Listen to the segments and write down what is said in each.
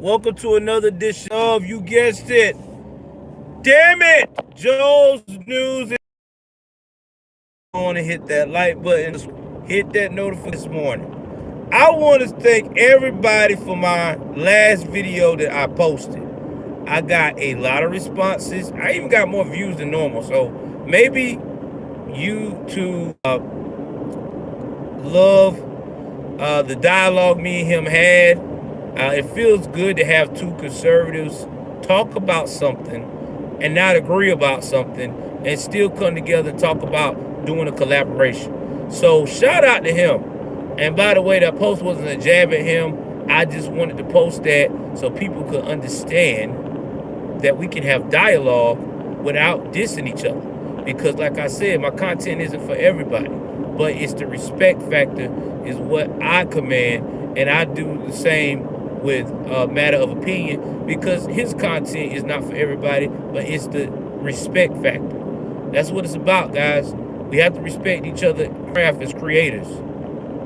Welcome to another edition of, you guessed it, damn it, Joel's News. I want to hit that like button, hit that notification this morning. I want to thank everybody for my last video that I posted. I got a lot of responses. I even got more views than normal. So maybe you two love the dialogue me and him had. It feels good to have two conservatives talk about something and not agree about something and still come together and talk about doing a collaboration. So shout out to him. And by the way, that post wasn't a jab at him. I just wanted to post that so people could understand that we can have dialogue without dissing each other. Because like I said, my content isn't for everybody, but it's the respect factor is what I command, and I do the same with a matter of opinion, because his content is not for everybody, but it's the respect factor. That's what it's about, guys. We have to respect each other craft as creators,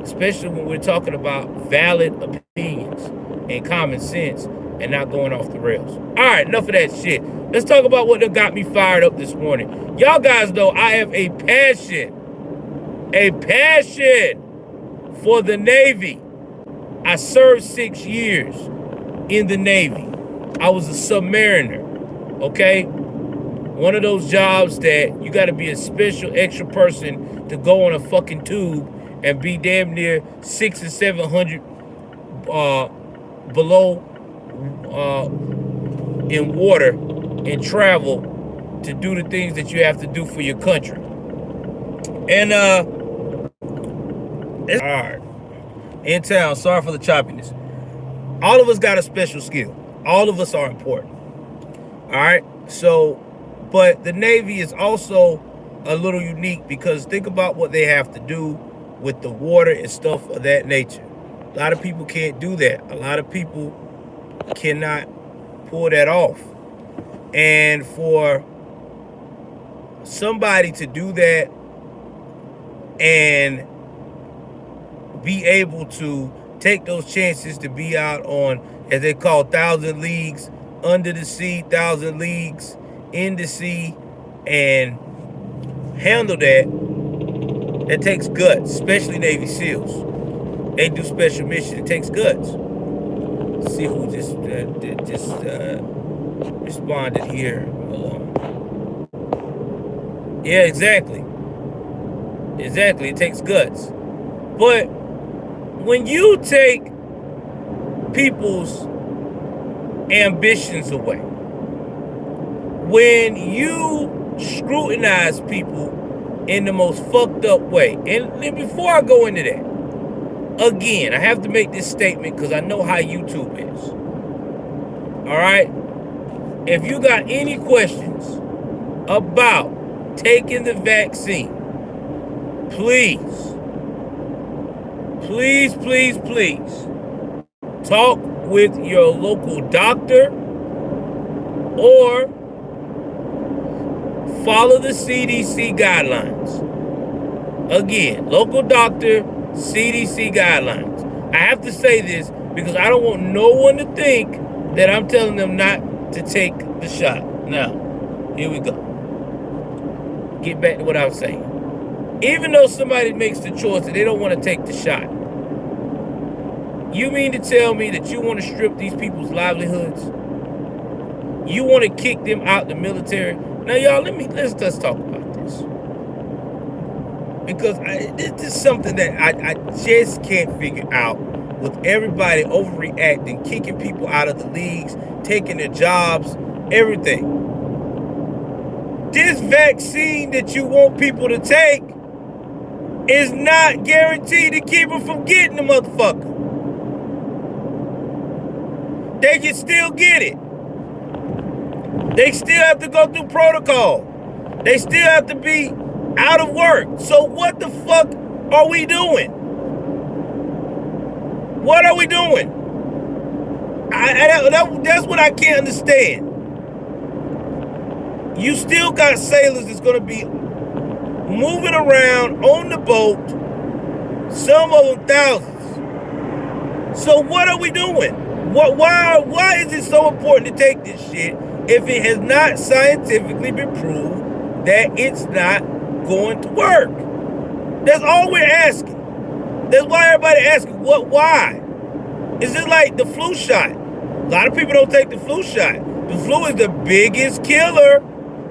especially when we're talking about valid opinions and common sense and not going off the rails. All right, enough of that shit. Let's talk about what got me fired up this morning. Y'all guys know I have a passion for the Navy. I served 6 years in the Navy. I was a submariner, okay? One of those jobs that you got to be a special extra person to go on a fucking tube and be damn near 600 or 700 below in water and travel to do the things that you have to do for your country. And it's hard. In town, sorry for the choppiness. All of us got a special skill. All of us are important. All right? So, but the Navy is also a little unique because think about what they have to do with the water and stuff of that nature. A lot of people can't do that. A lot of people cannot pull that off. And for somebody to do that and be able to take those chances to be out on, as they call, 1,000 leagues under the sea, 1,000 leagues in the sea, and handle that takes guts, especially Navy SEALs. They do special missions. It takes guts. Let's see who just responded here. Hold on. Yeah, exactly. Exactly. It takes guts. But when you take people's ambitions away, when you scrutinize people in the most fucked up way, and before I go into that, again, I have to make this statement because I know how YouTube is. All right? If you got any questions about taking the vaccine, please talk with your local doctor or follow the CDC guidelines. Again, local doctor, CDC guidelines. I have to say this because I don't want no one to think that I'm telling them not to take the shot. Now, here we go. Get back to what I was saying. Even though somebody makes the choice that they don't want to take the shot, you mean to tell me that you want to strip these people's livelihoods? You want to kick them out the military? Now, y'all, let's talk about this. Because this is something that I just can't figure out with everybody overreacting, kicking people out of the leagues, taking their jobs, everything. This vaccine that you want people to take is not guaranteed to keep them from getting the motherfucker. They can still get it. They still have to go through protocol. They still have to be out of work. So what the fuck are we doing? What are we doing? That's what I can't understand. You still got sailors that's going to be moving around on the boat, some of them thousands. So what are we doing? Why is it so important to take this shit if it has not scientifically been proved that it's not going to work? That's all we're asking. That's why everybody asking, why? It's just like the flu shot. A lot of people don't take the flu shot. The flu is the biggest killer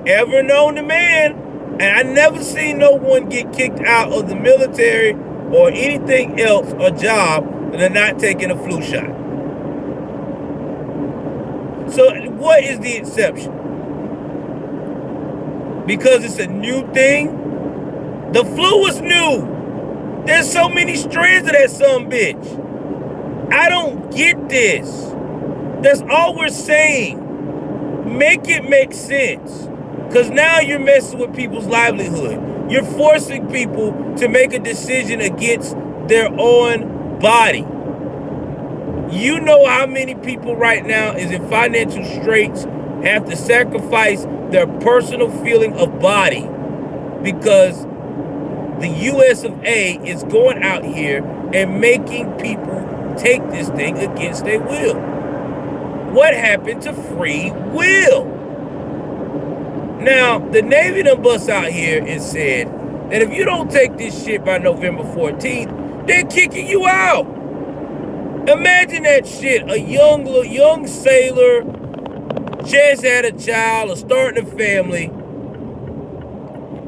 ever known to man. And I never seen no one get kicked out of the military or anything else or job that they're not taking a flu shot. So what is the exception? Because it's a new thing? The flu was new. There's so many strands of that son bitch. I don't get this. That's all we're saying. Make it make sense. Because now you're messing with people's livelihood. You're forcing people to make a decision against their own body. You know how many people right now is in financial straits, have to sacrifice their personal feeling of body because the US of A is going out here and making people take this thing against their will. What happened to free will? Now, the Navy done bust out here and said that if you don't take this shit by November 14th, they're kicking you out. Imagine that shit. A young sailor just had a child or starting a family,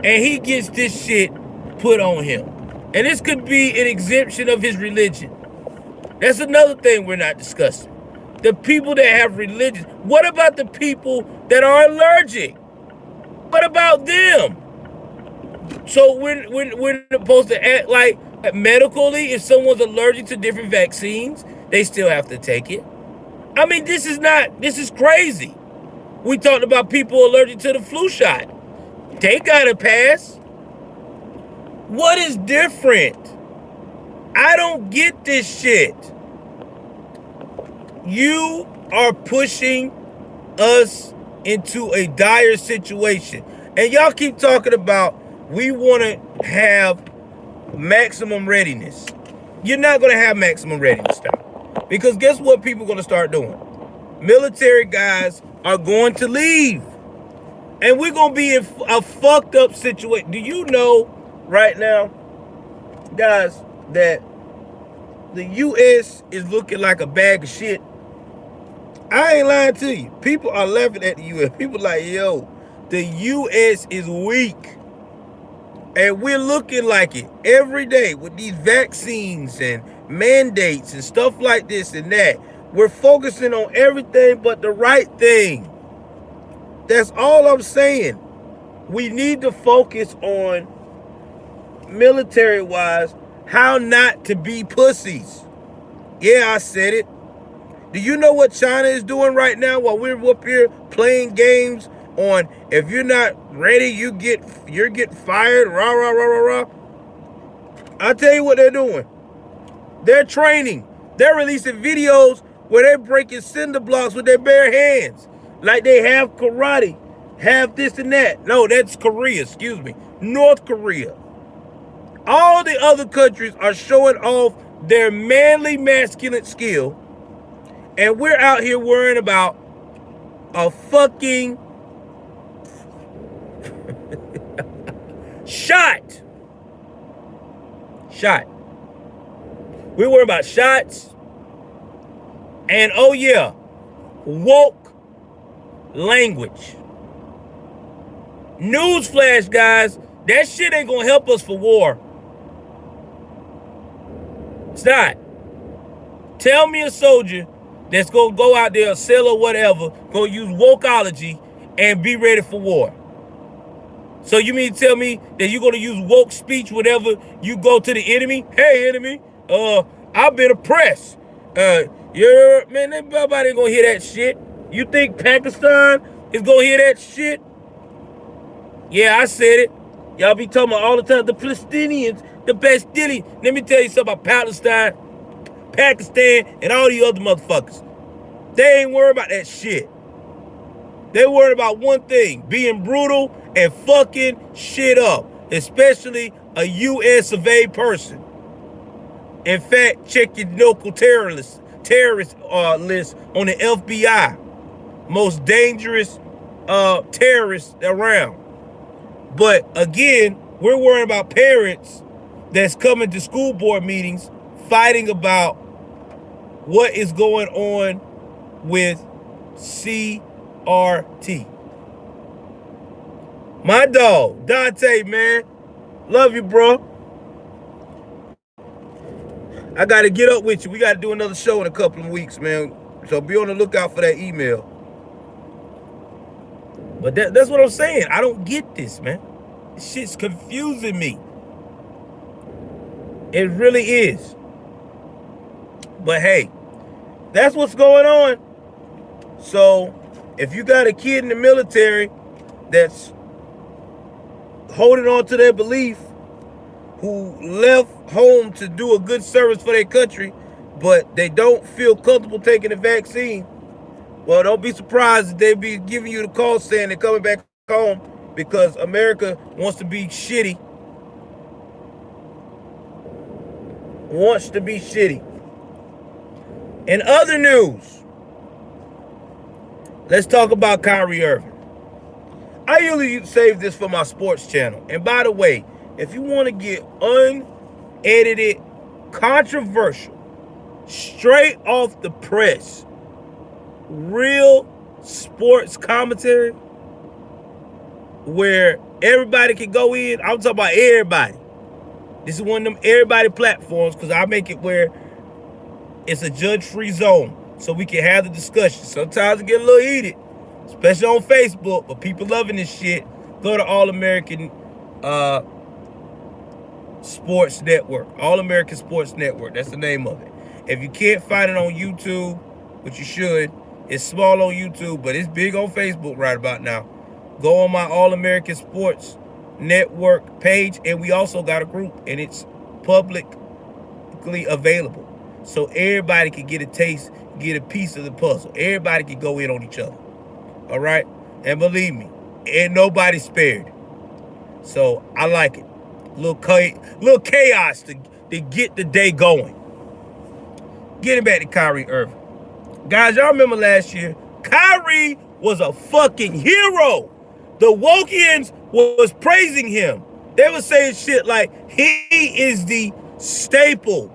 and he gets this shit put on him. And this could be an exemption of his religion. That's another thing we're not discussing. The people that have religion. What about the people that are allergic? What about them? So we're supposed to act like medically, if someone's allergic to different vaccines, they still have to take it. I mean, this is crazy. We talked about people allergic to the flu shot. They got a pass. What is different? I don't get this shit. You are pushing us into a dire situation. And y'all keep talking about we want to have maximum readiness. You're not going to have maximum readiness now. Because guess what people are going to start doing? Military guys are going to leave. And we're going to be in a fucked up situation. Do you know right now, guys, that the U.S. is looking like a bag of shit? I ain't lying to you. People are laughing at the U.S. People like, yo, the U.S. is weak. And we're looking like it every day with these vaccines and mandates and stuff like this and that. We're focusing on everything but the right thing. That's all I'm saying. We need to focus on, military-wise, how not to be pussies. Yeah, I said it. Do you know what China is doing right now while we're up here playing games on if you're not ready, you're getting fired, rah, rah, rah, rah, rah? I'll tell you what they're doing. They're training. They're releasing videos where they're breaking cinder blocks with their bare hands. Like they have karate, have this and that. No, that's Korea, excuse me. North Korea. All the other countries are showing off their manly, masculine skill. And we're out here worrying about a fucking shot. We're worried about shots. And oh yeah, woke language. Newsflash, guys, that shit ain't gonna help us for war. It's not. Tell me a soldier that's gonna go out there, sell or whatever, gonna use wokeology and be ready for war. So you mean to tell me that you're gonna use woke speech whenever you go to the enemy? Hey, enemy, I've been oppressed. Man, nobody ain't gonna hear that shit. You think Pakistan is gonna hear that shit? Yeah, I said it. Y'all be talking about all the time, the Palestinians, the Bastille. Let me tell you something about Palestine, Pakistan, and all these other motherfuckers. They ain't worried about that shit. They worried about one thing, being brutal and fucking shit up, especially a U.S. of A person. In fact, check your local terrorist terrorist list on the FBI, most dangerous terrorists around. But again, we're worrying about parents that's coming to school board meetings fighting about what is going on with CRT. My dog, Dante, man. Love you, bro. I got to get up with you. We got to do another show in a couple of weeks, man. So be on the lookout for that email. But that's what I'm saying. I don't get this, man. This shit's confusing me. It really is. But hey, that's what's going on. So if you got a kid in the military that's holding on to their belief, who left home to do a good service for their country, but they don't feel comfortable taking the vaccine, well, don't be surprised if they be giving you the call saying they're coming back home because America wants to be shitty. Wants to be shitty. In other news, let's talk about Kyrie Irving. I usually save this for my sports channel. And by the way, if you want to get unedited, controversial, straight off the press, real sports commentary where everybody can go in, I'm talking about everybody. This is one of them everybody platforms because I make it where it's a judge-free zone so we can have the discussion. Sometimes it get a little heated, especially on Facebook, but people loving this shit. Go to All American Sports Network. All American Sports Network. That's the name of it. If you can't find it on YouTube, which you should, it's small on YouTube, but it's big on Facebook right about now. Go on my All American Sports Network page, and we also got a group, and it's publicly available. So everybody can get a taste, get a piece of the puzzle. Everybody can go in on each other. All right? And believe me, ain't nobody spared. So I like it. Little chaos to get the day going. Getting back to Kyrie Irving. Guys, y'all remember last year, Kyrie was a fucking hero. The Wokians was praising him. They were saying shit like, he is the staple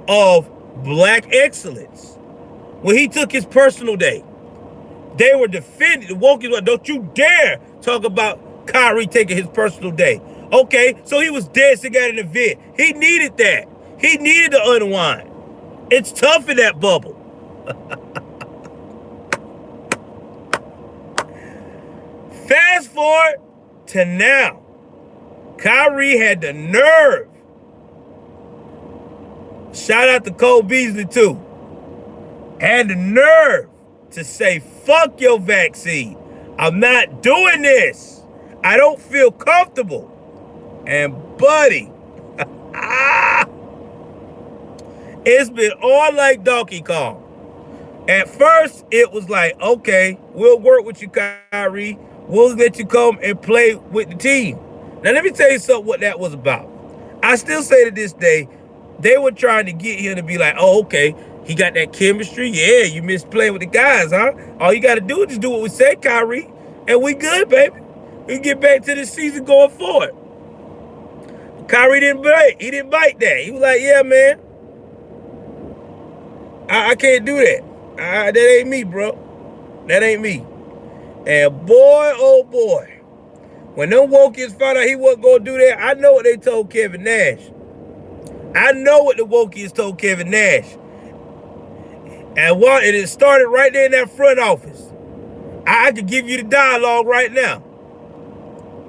of black excellence. When he took his personal day, they were defending, the Wokians were, don't you dare talk about Kyrie taking his personal day. Okay, so he was dancing at an event. He needed that. He needed to unwind. It's tough in that bubble. Fast forward to now. Kyrie had the nerve. Shout out to Cole Beasley too. Had the nerve to say, fuck your vaccine. I'm not doing this. I don't feel comfortable. And buddy, it's been on like Donkey Kong. At first, it was like, okay, we'll work with you, Kyrie. We'll let you come and play with the team. Now, let me tell you something what that was about. I still say to this day, they were trying to get him to be like, oh, okay, he got that chemistry. Yeah, you miss playing with the guys, huh? All you got to do is just do what we say, Kyrie, and we good, baby. We can get back to the season going forward. Kyrie didn't bite. He didn't bite that. He was like, yeah, man, I can't do that. That ain't me, bro. That ain't me. And boy, oh boy, when them Wokians found out he wasn't going to do that, I know what they told Kevin Nash. I know what the Wokians told Kevin Nash. And it started right there in that front office. I could give you the dialogue right now.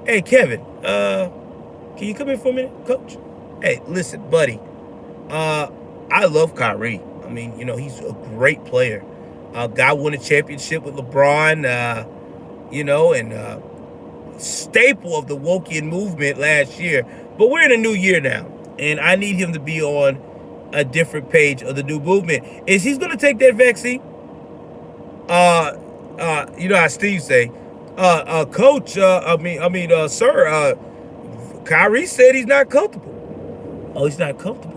Hey, Kevin, can you come in for a minute, coach? Hey, listen, buddy. I love Kyrie. I mean, you know, he's a great player. Guy won a championship with LeBron, you know, and staple of the Wokian movement last year. But we're in a new year now, and I need him to be on a different page of the new movement. Is he going to take that vaccine? You know how Steve say, coach, sir, Kyrie said he's not comfortable. Oh, he's not comfortable.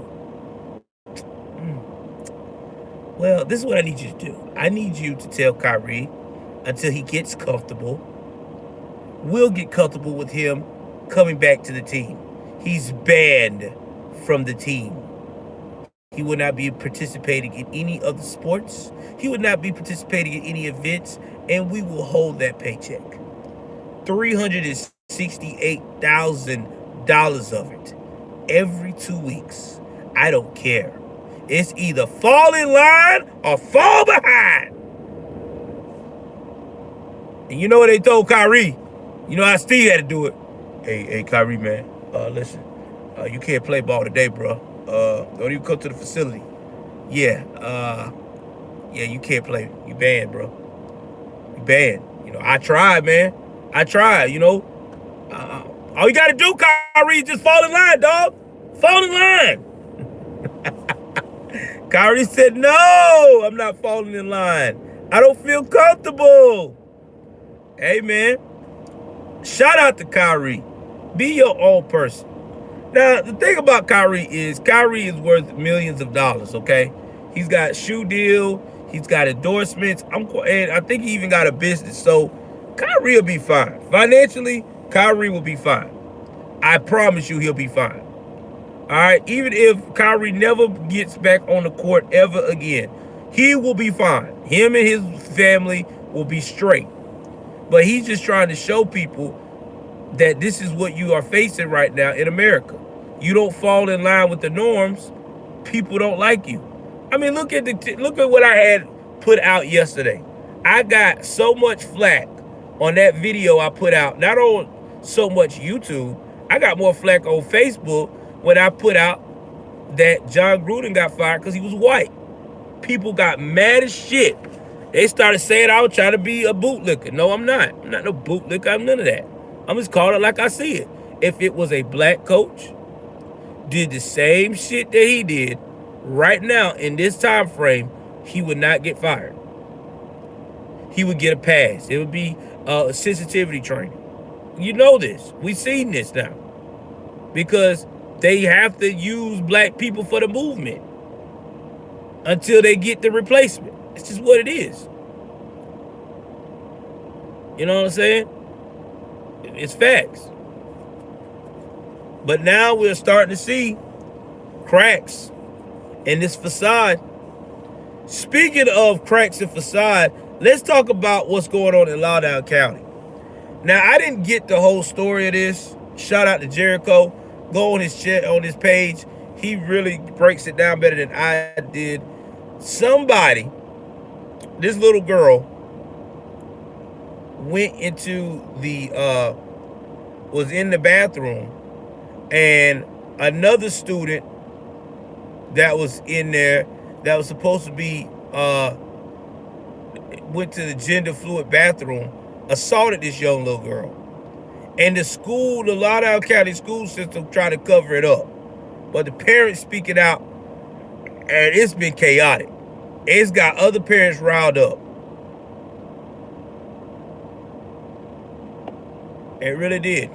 Well, this is what I need you to do. I need you to tell Kyrie until he gets comfortable. We'll get comfortable with him coming back to the team. He's banned from the team. He will not be participating in any other sports. He would not be participating in any events, and we will hold that paycheck. $368,000 of it every 2 weeks. I don't care. It's either fall in line or fall behind. And you know what they told Kyrie? You know how Steve had to do it. Hey, Kyrie, man. Listen, you can't play ball today, bro. Don't even come to the facility. Yeah, you can't play. You banned, bro. You banned. You know, I tried, man. I tried, you know. All you got to do, Kyrie, just fall in line, dog. Fall in line. Kyrie said, no, I'm not falling in line. I don't feel comfortable. Hey, man. Shout out to Kyrie. Be your own person. Now, the thing about Kyrie is worth millions of dollars, okay? He's got shoe deal. He's got endorsements. And I think he even got a business. So Kyrie will be fine. Financially, Kyrie will be fine. I promise you he'll be fine. All right? Even if Kyrie never gets back on the court ever again, he will be fine. Him and his family will be straight. But he's just trying to show people that this is what you are facing right now in America. You don't fall in line with the norms, people don't like you. I mean, look at what I had put out yesterday. I got so much flack on that video I put out, not on so much YouTube. I got more flack on Facebook when I put out that John Gruden got fired because he was white. People got mad as shit. They started saying I was trying to be a bootlicker. No, I'm not. I'm not no bootlicker. I'm none of that. I'm just calling it like I see it. If it was a black coach, did the same shit that he did right now in this time frame, he would not get fired. He would get a pass. It would be sensitivity training. You know this. We've seen this now. Because they have to use black people for the movement until they get the replacement. It's just what it is. You know what I'm saying? It's facts. But now we're starting to see cracks in this facade. Speaking of cracks in facade, let's talk about what's going on in Loudoun County. Now, I didn't get the whole story of this. Shout out to Jericho. Go on his page. He really breaks it down better than I did. Somebody, this little girl, went into was in the bathroom, and another student that was in there that was supposed to be went to the gender fluid bathroom, assaulted this young little girl. And the Loudoun County school system tried to cover it up. But the parents speaking out, and it's been chaotic. It's got other parents riled up. It really did.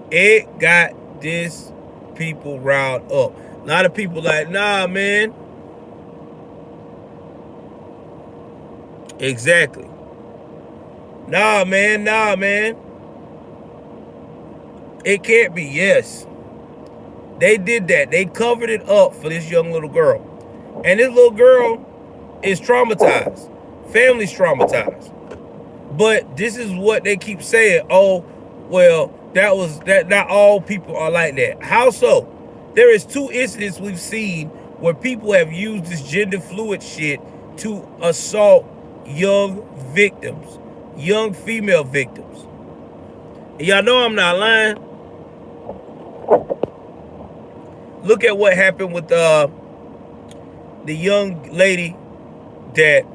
It got this people riled up. A lot of people like, nah, man. Exactly. Nah, man. It can't be. Yes. They did that. They covered it up for this young little girl. And this little girl is traumatized. Family's traumatized. But this is what they keep saying. Oh, well, that not all people are like that. How so? There is 2 incidents we've seen where people have used this gender fluid shit to assault young victims, young female victims. And y'all know I'm not lying. Look at what happened with the young lady that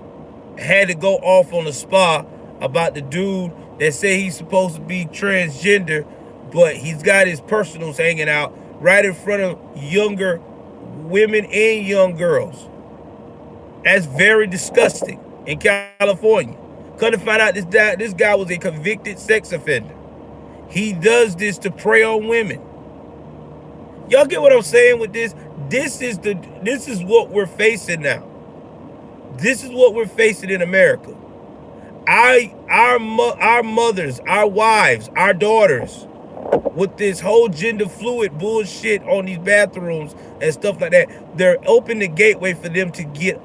had to go off on a spa about the dude that said he's supposed to be transgender, but he's got his personals hanging out right in front of younger women and young girls. That's very disgusting in California. Come to find out this guy was a convicted sex offender. He does this to prey on women. Y'all get what I'm saying with this? This is what we're facing now. This is what we're facing in America. Our mothers, our wives, our daughters, with this whole gender fluid bullshit on these bathrooms and stuff like that, they're opening the gateway for them to get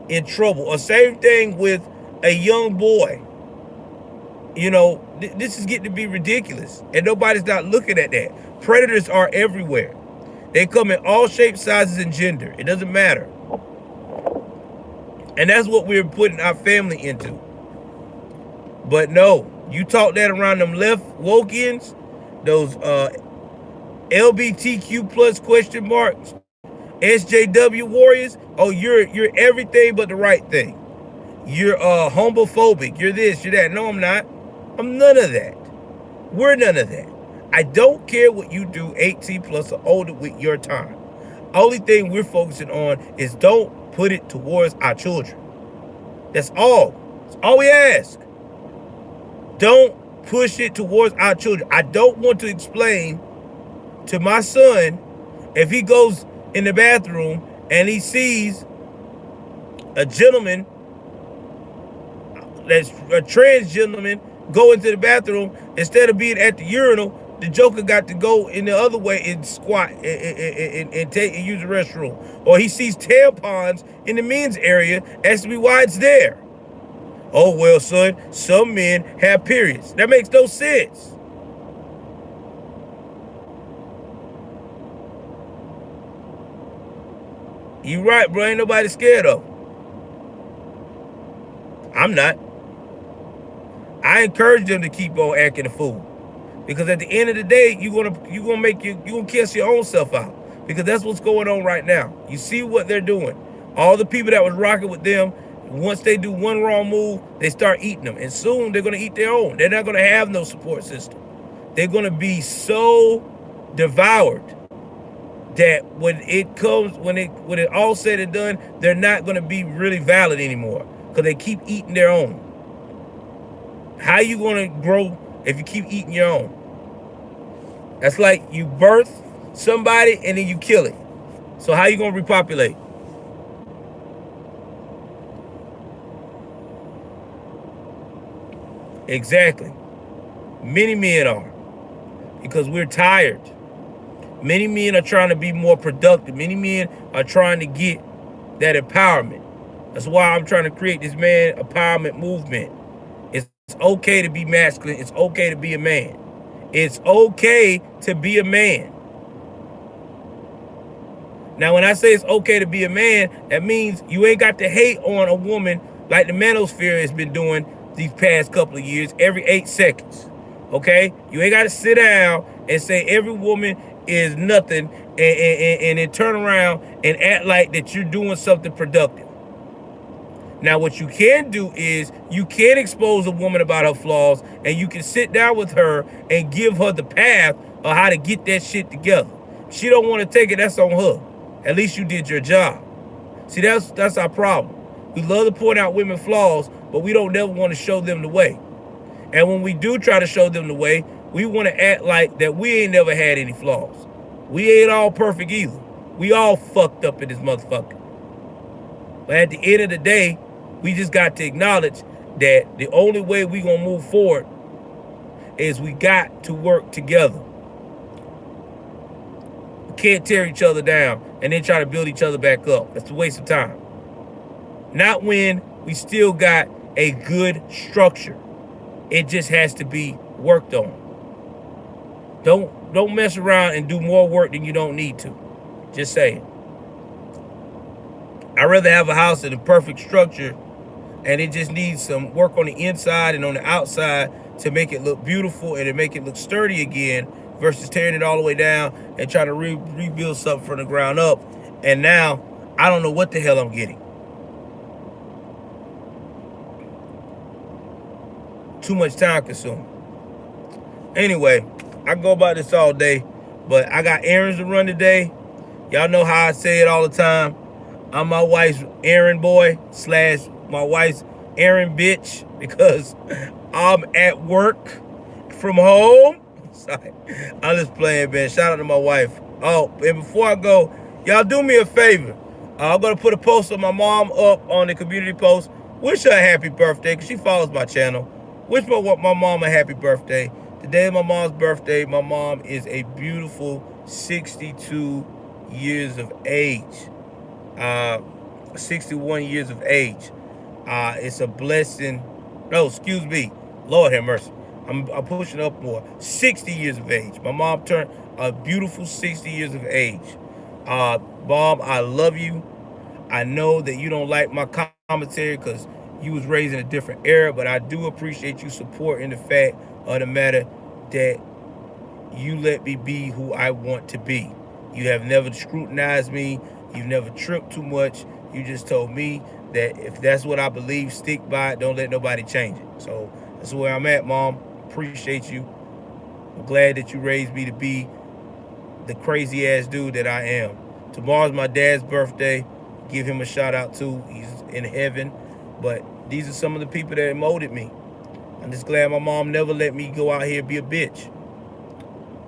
in trouble. Or same thing with a young boy. You know, this is getting to be ridiculous, and nobody's not looking at that. Predators are everywhere. They come in all shapes, sizes, and gender. It doesn't matter. And that's what we're putting our family into. But no, you talk that around them left woke-ins, those LBTQ plus question marks, SJW warriors. Oh, you're everything but the right thing. You're homophobic. You're this, you're that. No, I'm not. I'm none of that. We're none of that. I don't care what you do 18 plus or older with your time. Only thing we're focusing on is don't put it towards our children. That's all. That's all we ask. Don't push it towards our children. I don't want to explain to my son if he goes in the bathroom and he sees a gentleman, that's a trans gentleman, go into the bathroom. Instead of being at the urinal, the joker got to go in the other way and squat and take and use the restroom. Or he sees tampons in the men's area, asks me why it's there. Oh, well, son, some men have periods. That makes no sense. You right, bro. Ain't nobody scared of. I'm not. I encourage them to keep on acting a fool, because at the end of the day, you're gonna kiss your own self out, because that's what's going on right now. You see what they're doing. All the people that was rocking with them, once they do one wrong move, they start eating them, and soon they're gonna eat their own. They're not gonna have no support system. They're gonna be so devoured that when it all said and done, they're not gonna be really valid anymore, because they keep eating their own. How you gonna grow if you keep eating your own? That's like you birth somebody and then you kill it. So how you gonna repopulate? Exactly. Many men are, because we're tired. Many men are trying to be more productive. Many men are trying to get that empowerment. That's why I'm trying to create this man empowerment movement. It's okay to be masculine. It's okay to be a man. It's okay to be a man. Now, when I say it's okay to be a man, that means you ain't got to hate on a woman like the manosphere has been doing these past couple of years every 8 seconds. Okay? You ain't got to sit down and say every woman is nothing and then turn around and act like that you're doing something productive. Now, what you can do is you can expose a woman about her flaws, and you can sit down with her and give her the path of how to get that shit together. If she don't want to take it, that's on her. At least you did your job. See, that's our problem. We love to point out women's flaws, but we don't never want to show them the way. And when we do try to show them the way, we want to act like that we ain't never had any flaws. We ain't all perfect either. We all fucked up in this motherfucker. But at the end of the day, we just got to acknowledge that the only way we gonna move forward is we got to work together. We can't tear each other down and then try to build each other back up. That's a waste of time. Not when we still got a good structure. It just has to be worked on. Don't mess around and do more work than you don't need to. Just saying. I'd rather have a house in a perfect structure, and it just needs some work on the inside and on the outside to make it look beautiful and to make it look sturdy again, versus tearing it all the way down and trying to rebuild something from the ground up. And now I don't know what the hell I'm getting. Too much time consuming. Anyway, I go about this all day, but I got errands to run today. Y'all know how I say it all the time. I'm my wife's errand boy / my wife's errand bitch, because I'm at work from home. Sorry, I'm just playing, man. Shout out to my wife. Oh, and before I go, y'all do me a favor. I'm going to put a post of my mom up on the community post. Wish her a happy birthday because she follows my channel. Wish my mom a happy birthday. Today is my mom's birthday. My mom is a beautiful 62 years of age. 61 years of age. It's a blessing. No, excuse me. Lord have mercy. I'm pushing up more. 60 years of age. My mom turned a beautiful 60 years of age. Mom, I love you. I know that you don't like my commentary because you was raised in a different era, but I do appreciate you supporting the fact of the matter that you let me be who I want to be. You have never scrutinized me. You've never tripped too much. You just told me that if that's what I believe, stick by it. Don't let nobody change it. So that's where I'm at, Mom. Appreciate you. I'm glad that you raised me to be the crazy ass dude that I am. Tomorrow's my dad's birthday. Give him a shout out too. He's in heaven. But these are some of the people that molded me. I'm just glad my mom never let me go out here and be a bitch.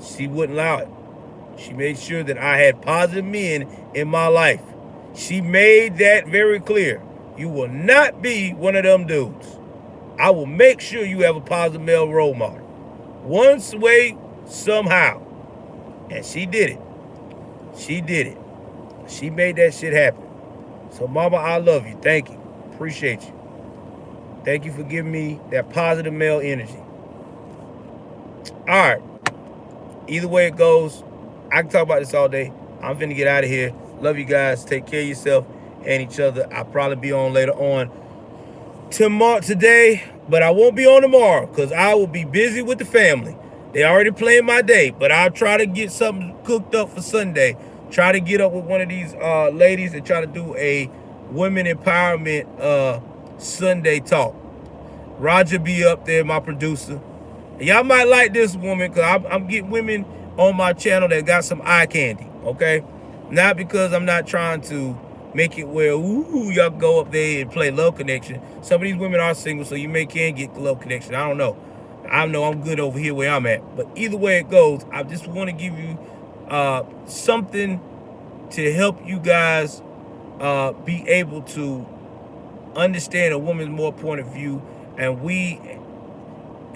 She wouldn't allow it. She made sure that I had positive men in my life. She made that very clear. You will not be one of them dudes. I will make sure you have a positive male role model. One way, somehow. And she did it. She did it. She made that shit happen. So, Mama, I love you. Thank you. Appreciate you. Thank you for giving me that positive male energy. All right. Either way it goes, I can talk about this all day. I'm finna get out of here. Love you guys. Take care of yourself and each other. I'll probably be on later on today, but I won't be on tomorrow because I will be busy with the family. They already planned my day, but I'll try to get something cooked up for Sunday. Try to get up with one of these ladies and try to do a women empowerment Sunday talk. Roger be up there, my producer. Y'all might like this woman because I'm getting women on my channel that got some eye candy, okay? Not because I'm not trying to make it where, ooh, y'all go up there and play Love Connection. Some of these women are single, so you can get Love Connection. I don't know. I know I'm good over here where I'm at. But either way it goes, I just want to give you something to help you guys be able to understand a woman's more point of view, and we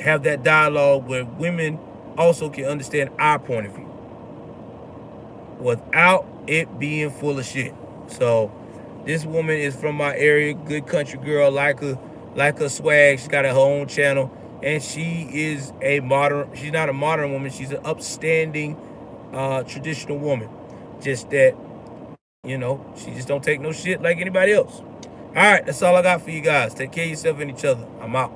have that dialogue where women also can understand our point of view without it being full of shit. So this woman is from my area, good country girl, like her swag. She's got her own channel, and she is a modern. She's not a modern woman. She's an upstanding traditional woman. Just that, you know, she just don't take no shit like anybody else. All right, that's all I got for you guys. Take care of yourself and each other. I'm out.